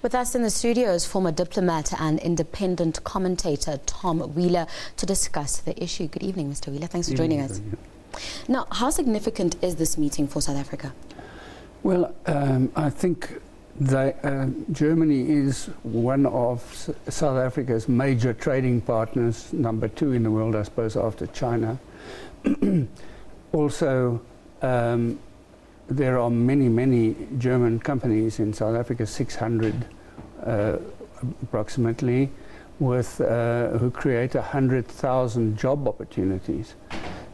With us in the studio is former diplomat and independent commentator Tom Wheeler to discuss the issue. Good evening, Mr. Wheeler. Thanks for joining us. Now, how significant is this meeting for South Africa? Well, I think Germany is one of South Africa's major trading partners, number 2 in the world, I suppose, after China. Also, there are many German companies in South Africa, 600 approximately, with who create 100,000 job opportunities.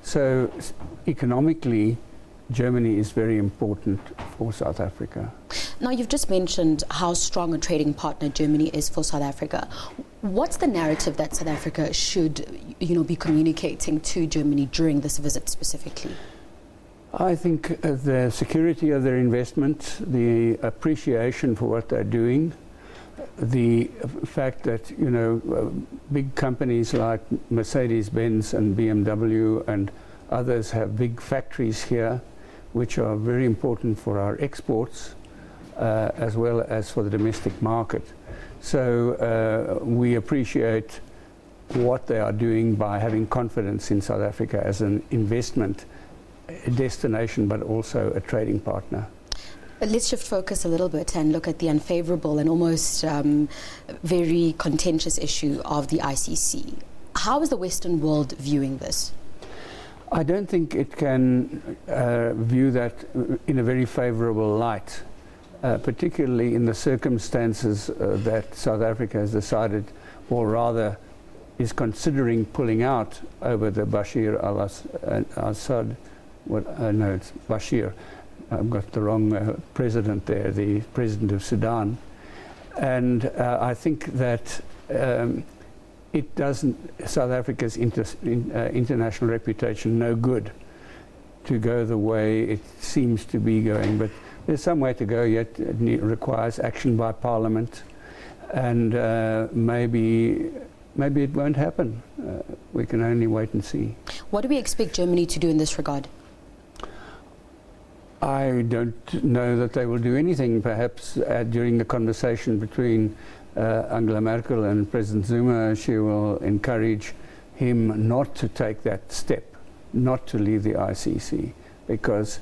So economically, Germany is very important for South Africa. Now, you've just mentioned how strong a trading partner Germany is for South Africa. What's the narrative that South Africa should, be communicating to Germany during this visit specifically? I think the security of their investment, the appreciation for what they're doing, the fact that, big companies like Mercedes-Benz and BMW and others have big factories here, which are very important for our exports, as well as for the domestic market. So we appreciate what they are doing by having confidence in South Africa as an investment destination, but also a trading partner. But let's shift focus a little bit and look at the unfavorable and almost very contentious issue of the ICC. How is the Western world viewing this? I don't think it can view that in a very favorable light, particularly in the circumstances that South Africa has decided, or rather is considering pulling out over the Bashir al-Assad. No, it's Bashir. I've got the wrong president there, the president of Sudan. And I think that it doesn't South Africa's international reputation no good to go the way it seems to be going. But there's some way to go yet. It requires action by Parliament, and maybe it won't happen. We can only wait and see. What do we expect Germany to do in this regard? I don't know that they will do anything. Perhaps during the conversation between Angela Merkel and President Zuma, she will encourage him not to take that step, not to leave the ICC, because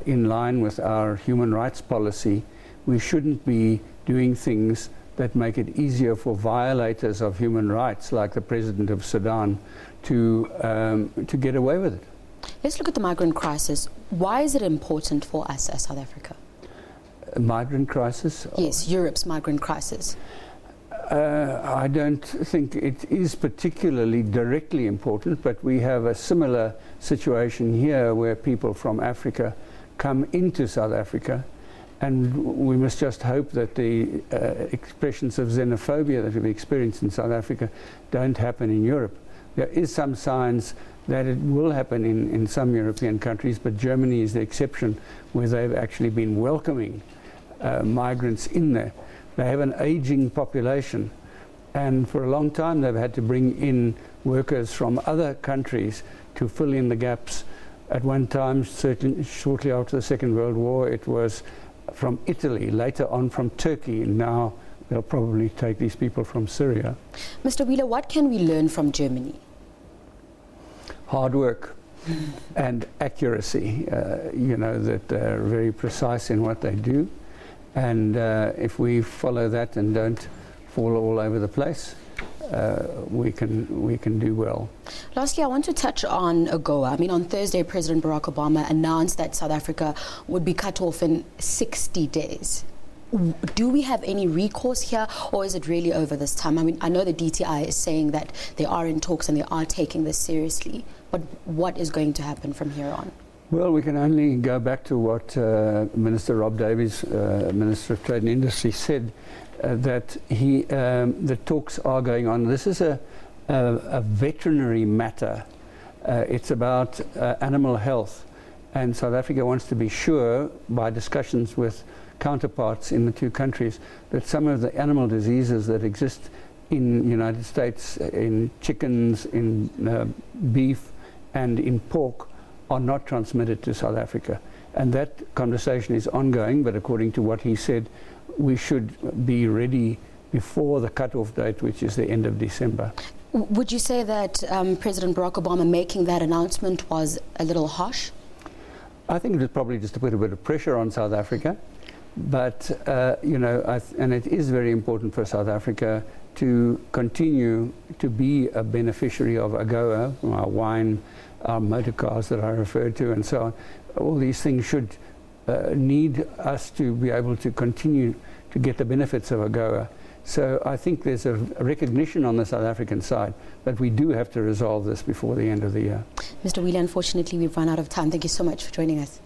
in line with our human rights policy, we shouldn't be doing things that make it easier for violators of human rights, like the president of Sudan, to get away with it. Let's look at the migrant crisis. Why is it important for us as South Africa? A migrant crisis? Yes, Europe's migrant crisis. I don't think it is particularly directly important, but we have a similar situation here where people from Africa come into South Africa, and we must just hope that the expressions of xenophobia that we've experienced in South Africa don't happen in Europe. There is some signs that it will happen in some European countries, but Germany is the exception, where they've actually been welcoming migrants in there. They have an aging population, and for a long time they've had to bring in workers from other countries to fill in the gaps. At one time, certainly shortly after the Second World War, it was from Italy, later on from Turkey, and now they'll probably take these people from Syria. Mr. Wheeler, what can we learn from Germany? Hard work and accuracy, that they're very precise in what they do. And if we follow that and don't fall all over the place, we can do well. Lastly, I want to touch on AGOA. On Thursday, President Barack Obama announced that South Africa would be cut off in 60 days. Do we have any recourse here, or is it really over this time? I know the DTI is saying that they are in talks and they are taking this seriously, but what is going to happen from here on? Well, we can only go back to what Minister Rob Davies, Minister of Trade and Industry, said, that the talks are going on. This is a veterinary matter. It's about animal health, and South Africa wants to be sure, by discussions with counterparts in the two countries, that some of the animal diseases that exist in the United States, in chickens, in beef, and in pork, are not transmitted to South Africa. And that conversation is ongoing, but according to what he said, we should be ready before the cut-off date, which is the end of December. Would you say that President Barack Obama making that announcement was a little harsh? I think it was probably just to put a bit of pressure on South Africa. But, you know, and it is very important for South Africa to continue to be a beneficiary of AGOA, our wine, our motor cars that I referred to, and so on. All these things should need us to be able to continue to get the benefits of AGOA. So I think there's a recognition on the South African side that we do have to resolve this before the end of the year. Mr. Wheeler, unfortunately, we've run out of time. Thank you so much for joining us.